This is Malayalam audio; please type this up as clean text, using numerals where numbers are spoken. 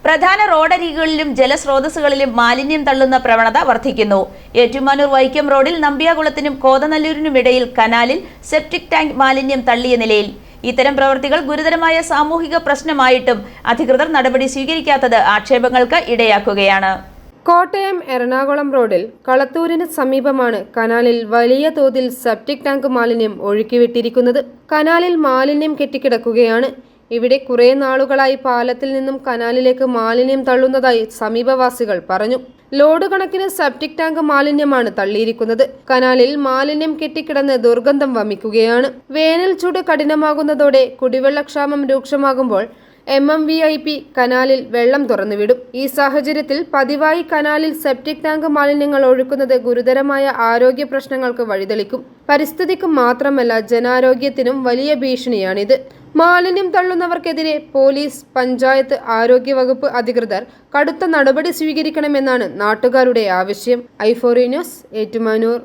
പ്രധാന റോഡരികുകളിലും ജലസ്രോതസ്സുകളിലും മാലിന്യം തള്ളുന്ന പ്രവണത വർദ്ധിക്കുന്നു. ഏറ്റുമാനൂർ വൈക്കം റോഡിൽ നമ്പ്യാകുളത്തിനും കോതനല്ലൂരിനുമിടയിൽ കനാലിൽ സെപ്റ്റിക് ടാങ്ക് മാലിന്യം തള്ളിയ നിലയിൽ. ഇത്തരം പ്രവൃത്തികൾ ഗുരുതരമായ സാമൂഹിക പ്രശ്നമായിട്ടും അധികൃതർ നടപടി സ്വീകരിക്കാത്തത് ആക്ഷേപങ്ങൾക്ക് ഇടയാക്കുകയാണ്. കോട്ടയം എറണാകുളം റോഡിൽ കളത്തൂരിന് സമീപമാണ് കനാലിൽ വലിയ തോതിൽ സെപ്റ്റിക് ടാങ്ക് മാലിന്യം ഒഴുക്കിവിട്ടിരിക്കുന്നത്. കനാലിൽ മാലിന്യം കെട്ടിക്കിടക്കുകയാണ്. ഇവിടെ കുറെ നാളുകളായി പാലത്തിൽ നിന്നും കനാലിലേക്ക് മാലിന്യം തള്ളുന്നതായി സമീപവാസികൾ പറഞ്ഞു. ലോഡ് കണക്കിന് സെപ്റ്റിക് ടാങ്ക് മാലിന്യമാണ് തള്ളിയിരിക്കുന്നത്. കനാലിൽ മാലിന്യം കെട്ടിക്കിടന്ന് ദുർഗന്ധം വമിക്കുകയാണ്. വേനൽ ചൂട് കഠിനമാകുന്നതോടെ കുടിവെള്ളക്ഷാമം രൂക്ഷമാകുമ്പോൾ MMVIP കനാലിൽ വെള്ളം തുറന്നുവിടും. ഈ സാഹചര്യത്തിൽ പതിവായി കനാലിൽ സെപ്റ്റിക് ടാങ്ക് മാലിന്യങ്ങൾ ഒഴുക്കുന്നത് ഗുരുതരമായ ആരോഗ്യ പ്രശ്നങ്ങൾക്ക് വഴിതെളിക്കും. പരിസ്ഥിതിക്കും മാത്രമല്ല ജനാരോഗ്യത്തിനും വലിയ ഭീഷണിയാണിത്. മാലിന്യം തള്ളുന്നവർക്കെതിരെ പോലീസ്, പഞ്ചായത്ത്, ആരോഗ്യവകുപ്പ് അധികൃതർ കടുത്ത നടപടി സ്വീകരിക്കണമെന്നാണ് നാട്ടുകാരുടെ ആവശ്യം. i4 news, Ettumanoor.